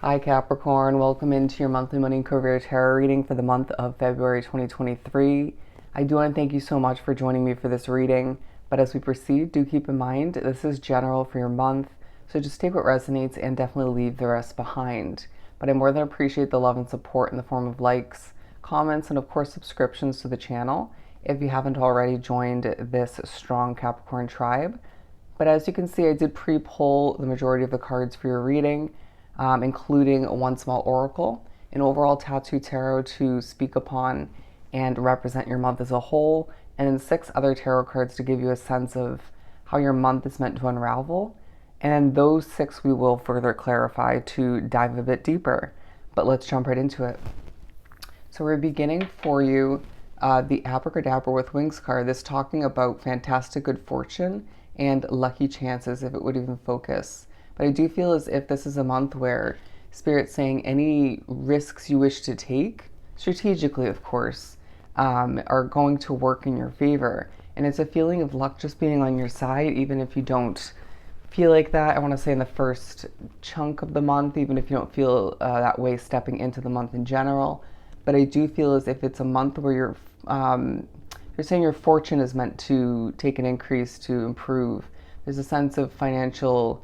Hi Capricorn, welcome into your monthly money and career tarot reading for the month of February 2023. I do want to thank you so much for joining me for this reading, but as we proceed, do keep in mind this is general for your month, so just take what resonates and definitely leave the rest behind. But I more than appreciate the love and support in the form of likes, comments, and of course subscriptions to the channel if you haven't already joined this strong Capricorn tribe. But as you can see, I did pre-pull the majority of the cards for your reading, including one small oracle, an overall tattoo tarot to speak upon and represent your month as a whole, and then 6 other tarot cards to give you a sense of how your month is meant to unravel. And those 6 we will further clarify to dive a bit deeper. But let's jump right into it. So we're beginning for you the Abracadabra with Wings card. This talking about fantastic good fortune and lucky chances, if it would even focus. But I do feel as if this is a month where Spirit's saying any risks you wish to take, strategically of course, are going to work in your favor. And it's a feeling of luck just being on your side, even if you don't feel like that. I want to say in the first chunk of the month, even if you don't feel that way stepping into the month in general. But I do feel as if it's a month where you're saying your fortune is meant to take an increase, to improve. There's a sense of financial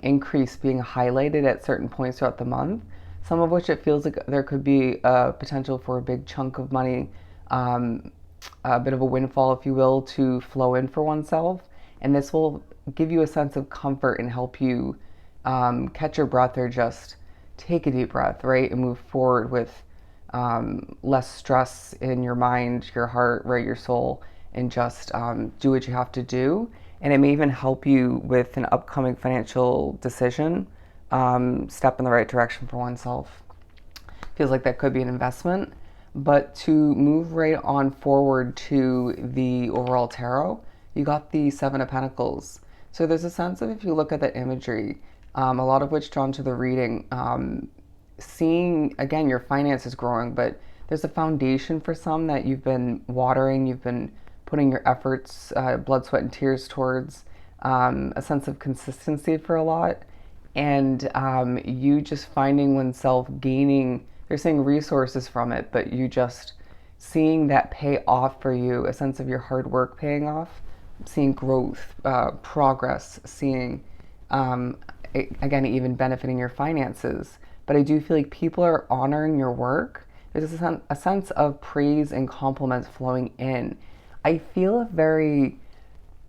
increase being highlighted at certain points throughout the month, some of which it feels like there could be a potential for a big chunk of money, a bit of a windfall, if you will, to flow in for oneself. And this will give you a sense of comfort and help you catch your breath or just take a deep breath, right? And move forward with less stress in your mind, your heart, right, your soul, and just do what you have to do. And it may even help you with an upcoming financial decision, step in the right direction for oneself. Feels like that could be an investment. But to move right on forward to the overall tarot, you got the 7 of Pentacles. So there's a sense of, if you look at that imagery, a lot of which drawn to the reading, seeing, again, your finances growing, but there's a foundation for some that you've been watering, you've been putting your efforts, blood, sweat, and tears towards, a sense of consistency for a lot. And you just finding oneself gaining, they're saying resources from it, but you just seeing that pay off for you, a sense of your hard work paying off, seeing growth, progress, seeing, again, even benefiting your finances. But I do feel like people are honoring your work. There's a sense of praise and compliments flowing in. I feel a very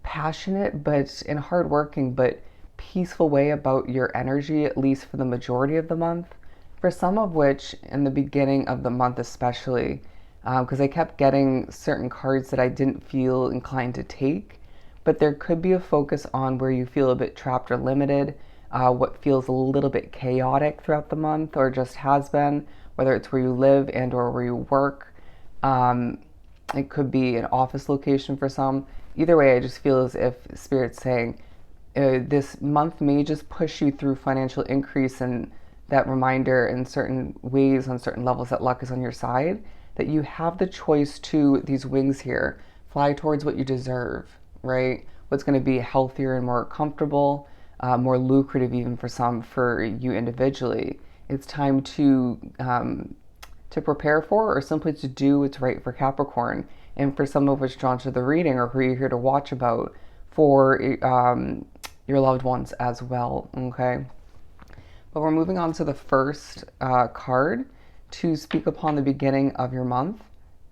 passionate but and hardworking but peaceful way about your energy, at least for the majority of the month. For some of which, in the beginning of the month especially, because I kept getting certain cards that I didn't feel inclined to take, but there could be a focus on where you feel a bit trapped or limited, what feels a little bit chaotic throughout the month, or just has been, whether it's where you live and or where you work. It could be an office location for some. Either way, I just feel as if Spirit's saying this month may just push you through financial increase, and that reminder in certain ways, on certain levels, that luck is on your side, that you have the choice to, these wings here, fly towards what you deserve, right? What's going to be healthier and more comfortable, more lucrative even for some, for you individually. It's time to prepare for, or simply to do what's right for Capricorn. And for some of which drawn to the reading, or who you're here to watch about, for your loved ones as well, okay? But we're moving on to the first card to speak upon the beginning of your month.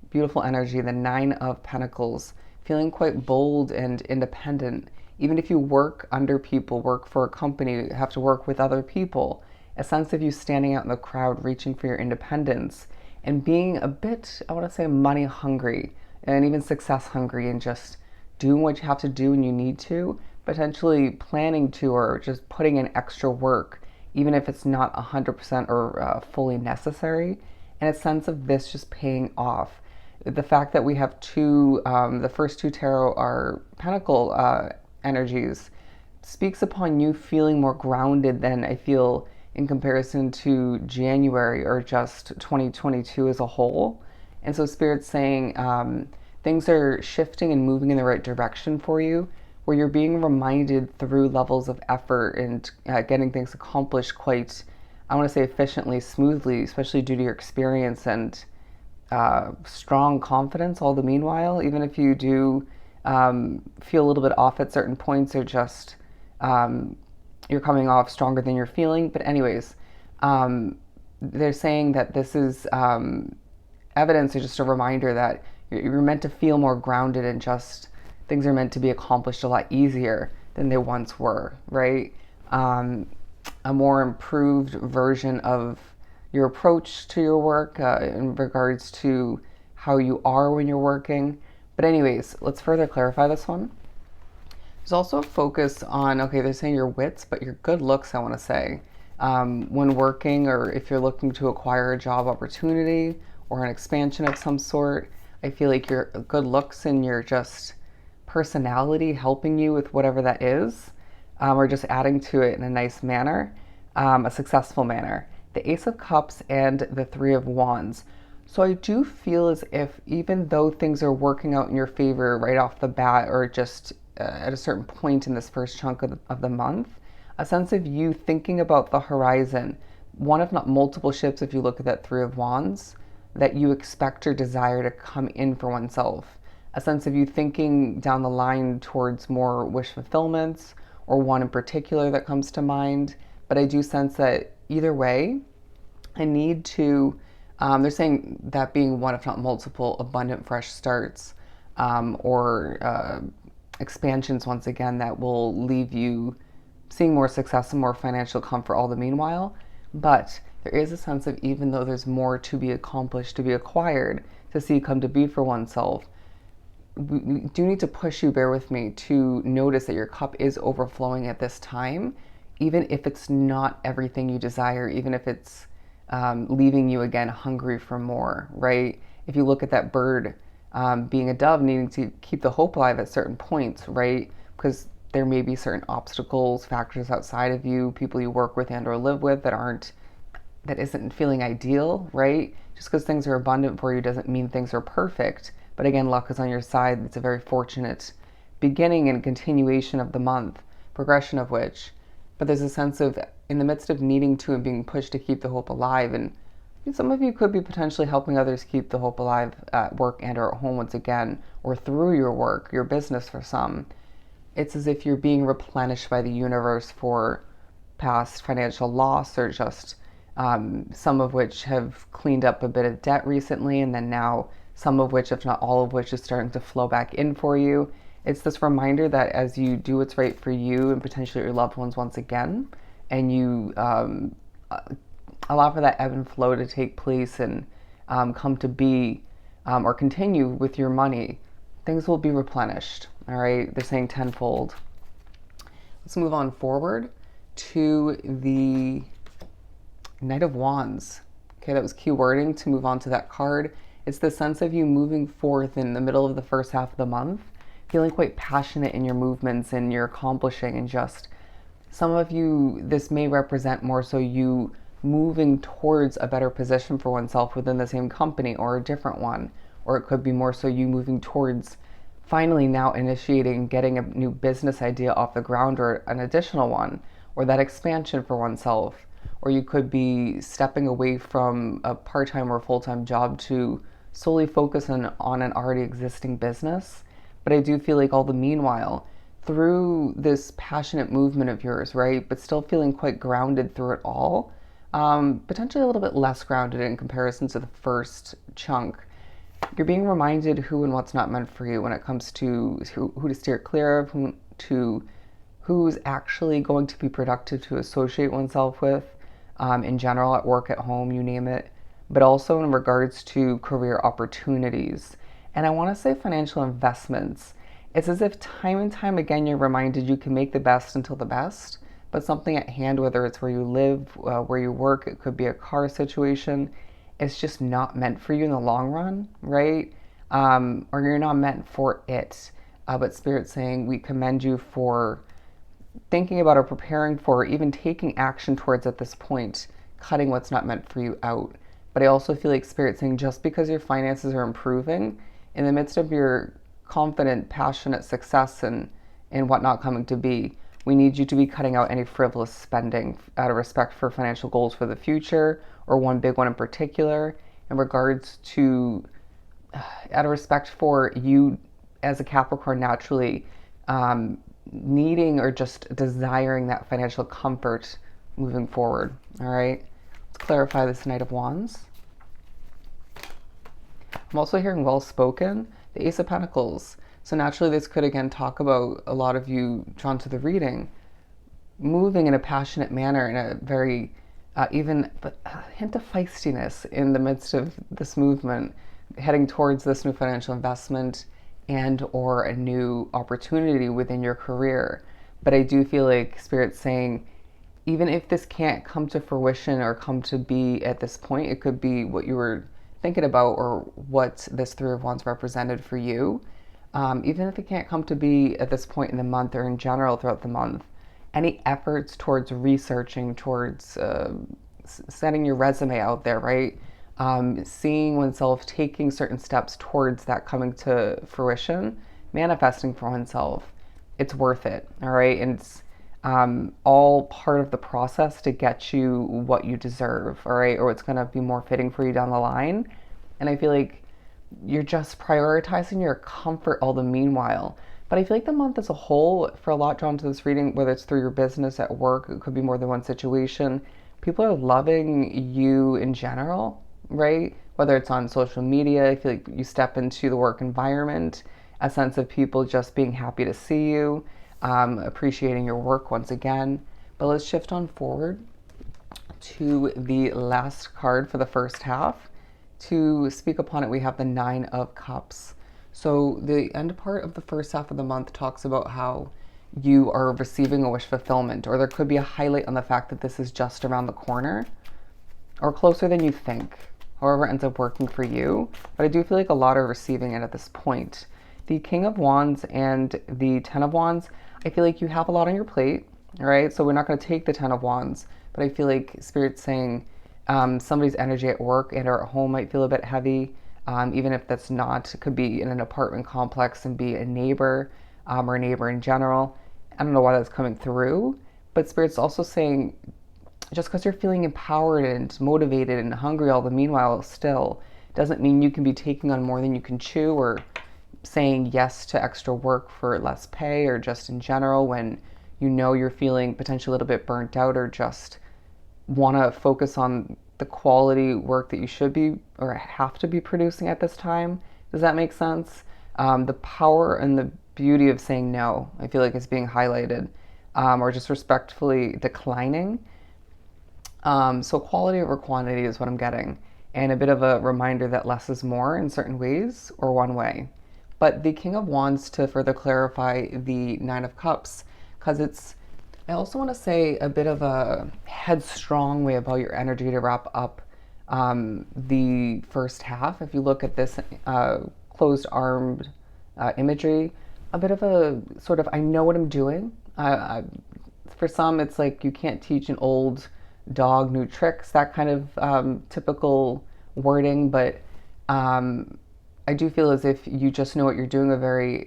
Beautiful energy, the 9 of Pentacles, feeling quite bold and independent. Even if you work under people, work for a company, have to work with other people, a sense of you standing out in the crowd, reaching for your independence, and being a bit, I want to say, money hungry, and even success hungry, and just doing what you have to do when you need to, potentially planning to, or just putting in extra work, even if it's not 100% or fully necessary, and a sense of this just paying off. The fact that we have the first 2 tarot are Pentacle energies, speaks upon you feeling more grounded than I feel in comparison to January or just 2022 as a whole. And so Spirit's saying things are shifting and moving in the right direction for you, where you're being reminded through levels of effort and getting things accomplished quite I want to say efficiently, smoothly, especially due to your experience and strong confidence all the meanwhile, even if you do feel a little bit off at certain points or just you're coming off stronger than you're feeling. But anyways, they're saying that this is evidence or just a reminder that you're meant to feel more grounded and just things are meant to be accomplished a lot easier than they once were, right? A more improved version of your approach to your work in regards to how you are when you're working. But anyways, let's further clarify this one. There's also a focus on, okay, they're saying your wits, but your good looks, I want to say. When working or if you're looking to acquire a job opportunity or an expansion of some sort, I feel like your good looks and your just personality helping you with whatever that is, or just adding to it in a nice manner, a successful manner. The Ace of Cups and the Three of Wands. So I do feel as if even though things are working out in your favor right off the bat or just at a certain point in this first chunk of the month, a sense of you thinking about the horizon, one if not multiple ships if you look at that Three of Wands, that you expect or desire to come in for oneself. A sense of you thinking down the line towards more wish fulfillments or one in particular that comes to mind. But I do sense that either way, I need to, they're saying that being one if not multiple abundant fresh starts or expansions once again that will leave you seeing more success and more financial comfort all the meanwhile. But there is a sense of even though there's more to be accomplished, to be acquired, to see come to be for oneself, we do need to push you, bear with me, to notice that your cup is overflowing at this time, even if it's not everything you desire, even if it's leaving you again hungry for more, right? If you look at that bird being a dove, needing to keep the hope alive at certain points, right? Because there may be certain obstacles, factors outside of you, people you work with and or live with that isn't feeling ideal, right? Just because things are abundant for you doesn't mean things are perfect. But again, luck is on your side. It's a very fortunate beginning and continuation of the month, progression of which. But there's a sense of, in the midst of needing to and being pushed to keep the hope alive, and some of you could be potentially helping others keep the hope alive at work and or at home once again, or through your work, your business for some. It's as if you're being replenished by the universe for past financial loss or just some of which have cleaned up a bit of debt recently, and then now some of which, if not all of which, is starting to flow back in for you. It's this reminder that as you do what's right for you and potentially your loved ones once again, and you allow for that ebb and flow to take place and come to be or continue with your money, things will be replenished. All right, they're saying tenfold. Let's move on forward to the Knight of Wands. Okay, that was key wording to move on to that card. It's the sense of you moving forth in the middle of the first half of the month, feeling quite passionate in your movements and your accomplishing, and just some of you, this may represent more so you moving towards a better position for oneself within the same company or a different one, or it could be more so you moving towards finally now initiating getting a new business idea off the ground or an additional one, or that expansion for oneself. Or you could be stepping away from a part-time or full-time job to solely focus on an already existing business. But I do feel like all the meanwhile, through this passionate movement of yours, right, but still feeling quite grounded through it all, potentially a little bit less grounded in comparison to the first chunk. You're being reminded who and what's not meant for you when it comes to who to steer clear of, who's actually going to be productive to associate oneself with, in general, at work, at home, you name it, but also in regards to career opportunities. And I want to say financial investments. It's as if time and time again you're reminded you can make the best until the best, but something at hand, whether it's where you live, where you work, it could be a car situation, it's just not meant for you in the long run, right? Or you're not meant for it. But Spirit's saying we commend you for thinking about or preparing for, or even taking action towards at this point, cutting what's not meant for you out. But I also feel like Spirit saying just because your finances are improving in the midst of your confident, passionate success and whatnot coming to be, We need you to be cutting out any frivolous spending out of respect for financial goals for the future, or one big one in particular, in regards to out of respect for you as a Capricorn naturally needing or just desiring that financial comfort moving forward. All right, let's clarify this Knight of Wands. I'm also hearing well spoken, the Ace of Pentacles. So naturally, this could again talk about a lot of you drawn to the reading, moving in a passionate manner, in a very even but a hint of feistiness in the midst of this movement, heading towards this new financial investment and or a new opportunity within your career. But I do feel like Spirit's saying, even if this can't come to fruition or come to be at this point, it could be what you were thinking about or what this Three of Wands represented for you. Even if it can't come to be at this point in the month or in general throughout the month, any efforts towards researching, towards setting your resume out there, right? Seeing oneself taking certain steps towards that coming to fruition, manifesting for oneself, it's worth it, all right? And it's all part of the process to get you what you deserve, all right? Or what's going to be more fitting for you down the line. And I feel like you're just prioritizing your comfort all the meanwhile. But I feel like the month as a whole, for a lot drawn to this reading, whether it's through your business, at work, it could be more than one situation, people are loving you in general, right? Whether it's on social media, I feel like you step into the work environment, a sense of people just being happy to see you, appreciating your work once again. But let's shift on forward to the last card for the first half. To speak upon it, we have the Nine of Cups. So the end part of the first half of the month talks about how you are receiving a wish fulfillment, or there could be a highlight on the fact that this is just around the corner or closer than you think, however it ends up working for you. But I do feel like a lot are receiving it at this point. The King of Wands and the Ten of Wands, I feel like you have a lot on your plate, all right? So we're not going to take the Ten of Wands, but I feel like Spirit's saying somebody's energy at work and or at home might feel a bit heavy. Even if that's not, it could be in an apartment complex and be a neighbor or a neighbor in general. I don't know why that's coming through, but Spirit's also saying just because you're feeling empowered and motivated and hungry all the meanwhile still doesn't mean you can be taking on more than you can chew, or saying yes to extra work for less pay, or just in general when you know you're feeling potentially a little bit burnt out, or just want to focus on the quality work that you should be or have to be producing at this time. Does that make sense? The power and the beauty of saying no, I feel like is being highlighted, or just respectfully declining. So quality over quantity is what I'm getting, and a bit of a reminder that less is more in certain ways or one way. But the King of Wands, to further clarify the Nine of Cups, because I also want to say a bit of a headstrong way about your energy to wrap up the first half. If you look at this closed-armed imagery, a bit of a sort of, I know what I'm doing. For some, it's like you can't teach an old dog new tricks, that kind of typical wording. But I do feel as if you just know what you're doing, a very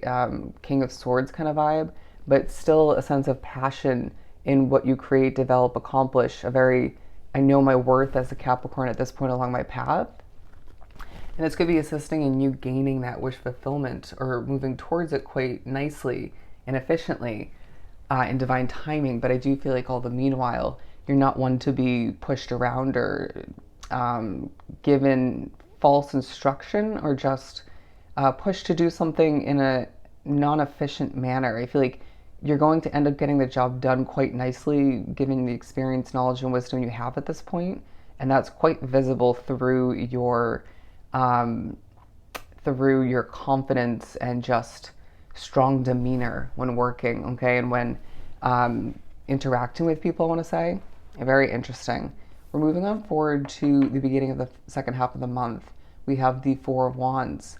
King of Swords kind of vibe, but still a sense of passion in what you create, develop, accomplish. A very, I know my worth as a Capricorn at this point along my path. And this could be assisting in you gaining that wish fulfillment or moving towards it quite nicely and efficiently in divine timing. But I do feel like all the meanwhile, you're not one to be pushed around or given false instruction, or just pushed to do something in a non-efficient manner. I feel like you're going to end up getting the job done quite nicely, given the experience, knowledge, and wisdom you have at this point. And that's quite visible through your confidence and just strong demeanor when working, okay? And when interacting with people, I want to say. Very interesting. We're moving on forward to the beginning of the second half of the month. We have the Four of Wands.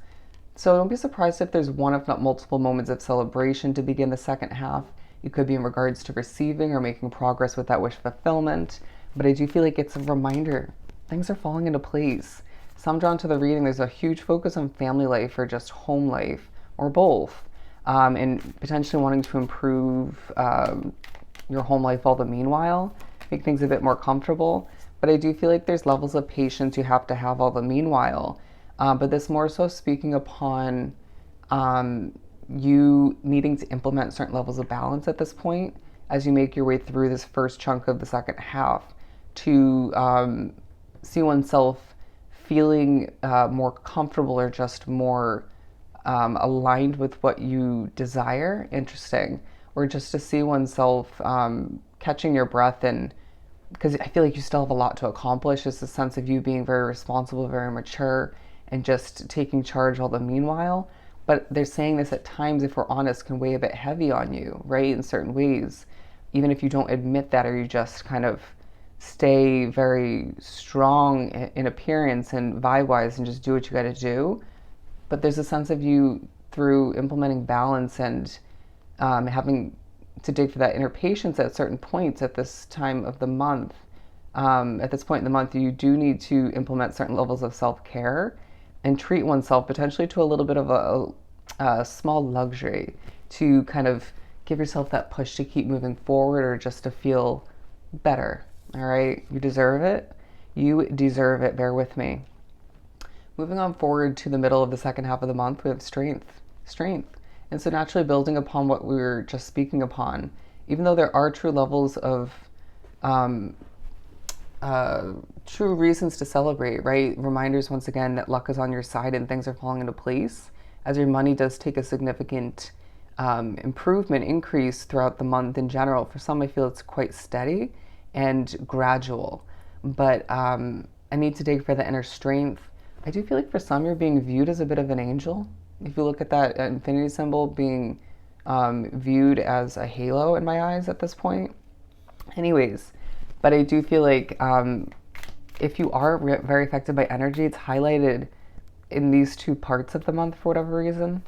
So don't be surprised if there's one, if not multiple, moments of celebration to begin the second half. It could be in regards to receiving or making progress with that wish fulfillment. But I do feel like it's a reminder. Things are falling into place. Some drawn to the reading, there's a huge focus on family life or just home life, or both. and potentially wanting to improve your home life all the meanwhile, make things a bit more comfortable. But I do feel like there's levels of patience you have to have all the meanwhile. But this more so speaking upon you needing to implement certain levels of balance at this point as you make your way through this first chunk of the second half to see oneself feeling more comfortable or just more aligned with what you desire. Interesting. Or just to see oneself catching your breath, and because I feel like you still have a lot to accomplish. It's a sense of you being very responsible, very mature, and just taking charge all the meanwhile. But they're saying this at times, if we're honest, can weigh a bit heavy on you, right? In certain ways, even if you don't admit that, or you just kind of stay very strong in appearance and vibe wise and just do what you got to do. But there's a sense of you through implementing balance and having to dig for that inner patience at certain points at this time of the month. At this point in the month, you do need to implement certain levels of self-care and treat oneself potentially to a little bit of a small luxury to kind of give yourself that push to keep moving forward or just to feel better. All right, you deserve it. You deserve it. Bear with me. Moving on forward to the middle of the second half of the month, we have strength. And so naturally building upon what we were just speaking upon, even though there are true levels of true reasons to celebrate, right? Reminders once again that luck is on your side and things are falling into place as your money does take a significant increase throughout the month in general. For some, I feel it's quite steady and gradual, but I need to dig for the inner strength. I do feel like for some, you're being viewed as a bit of an angel. If you look at that infinity symbol being viewed as a halo in my eyes at this point. Anyways, but I do feel like if you are very affected by energy, it's highlighted in these two parts of the month for whatever reason.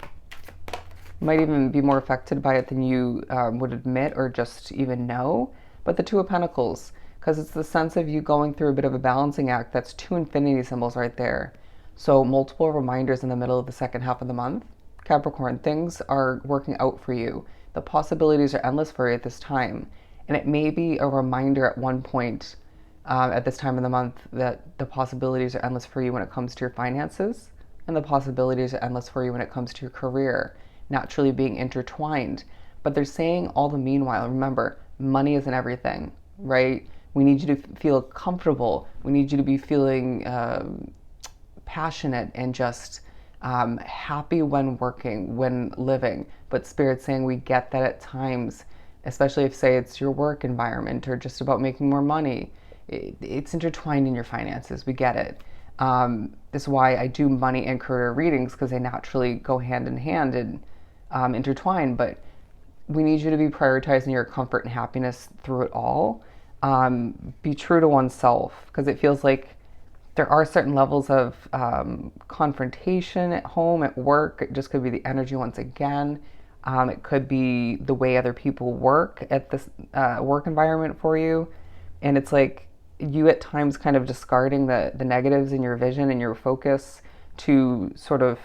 You might even be more affected by it than you would admit or just even know. But the Two of Pentacles, because it's the sense of you going through a bit of a balancing act. That's two infinity symbols right there. So multiple reminders in the middle of the second half of the month. Capricorn, things are working out for you. The possibilities are endless for you at this time. And it may be a reminder at one point at this time of the month that the possibilities are endless for you when it comes to your finances, and the possibilities are endless for you when it comes to your career, naturally being intertwined. But they're saying all the meanwhile, remember, money isn't everything, right? We need you to feel comfortable. We need you to be feeling passionate and just happy when working, when living. But Spirit's saying we get that at times, especially if, say, it's your work environment or just about making more money. It's intertwined in your finances. We get it. This is why I do money and career readings, because they naturally go hand in hand and intertwine. But we need you to be prioritizing your comfort and happiness through it all. Be true to oneself, because it feels like there are certain levels of confrontation at home, at work. It just could be the energy once again. It could be the way other people work at this work environment for you. And it's like you at times kind of discarding the negatives in your vision and your focus to sort of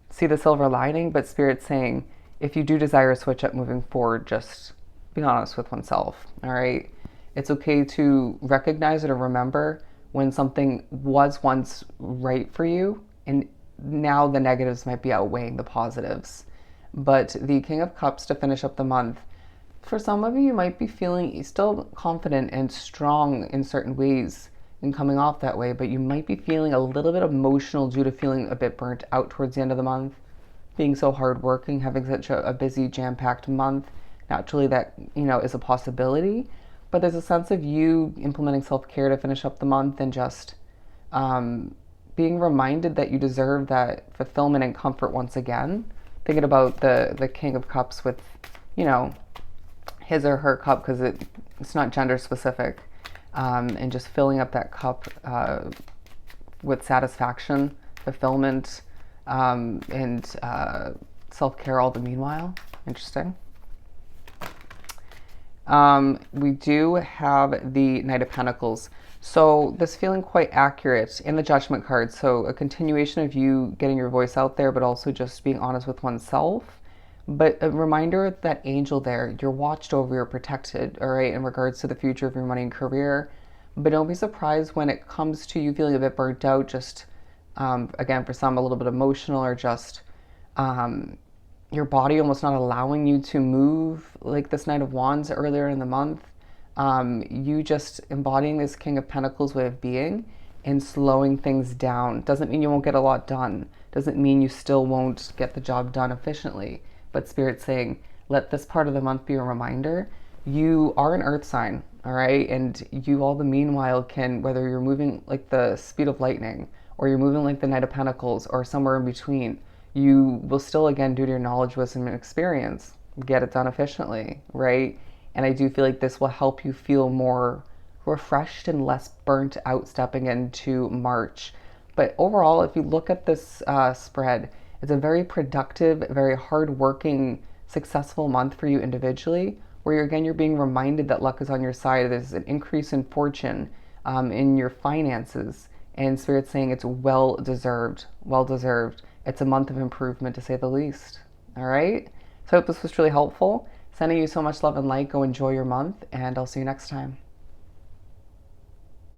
see the silver lining. But Spirit's saying, if you do desire a switch up moving forward, just be honest with oneself, all right? It's okay to recognize it or remember when something was once right for you, and now the negatives might be outweighing the positives. But the King of Cups to finish up the month, for some of you, you might be feeling still confident and strong in certain ways and coming off that way, but you might be feeling a little bit emotional due to feeling a bit burnt out towards the end of the month, being so hardworking, having such a busy, jam-packed month. Naturally, that, is a possibility. But there's a sense of you implementing self-care to finish up the month and just being reminded that you deserve that fulfillment and comfort once again. Thinking about the King of Cups with, his or her cup, because it's not gender specific, and just filling up that cup with satisfaction, fulfillment, and self-care all the meanwhile. Interesting. We do have the Knight of Pentacles. So this feeling quite accurate in the Judgment card. So a continuation of you getting your voice out there, but also just being honest with oneself. But a reminder that angel there, you're watched over, you're protected, all right, in regards to the future of your money and career. But don't be surprised when it comes to you feeling a bit burnt out, just again, for some, a little bit emotional, or just um, your body almost not allowing you to move like this Knight of Wands earlier in the month. You just embodying this King of Pentacles way of being and slowing things down. Doesn't mean you won't get a lot done. Doesn't mean you still won't get the job done efficiently. But Spirit's saying, let this part of the month be a reminder. You are an earth sign, all right? And you all the meanwhile can, whether you're moving like the speed of lightning or you're moving like the Knight of Pentacles or somewhere in between, you will still, again, due to your knowledge, wisdom, and experience, get it done efficiently, right? And I do feel like this will help you feel more refreshed and less burnt out stepping into March. But overall, if you look at this spread, it's a very productive, very hardworking, successful month for you individually, where you're being reminded that luck is on your side. There's an increase in fortune, in your finances, and Spirit's saying it's well deserved, well deserved. It's a month of improvement, to say the least. All right? So I hope this was really helpful. Sending you so much love and light. Go enjoy your month, and I'll see you next time.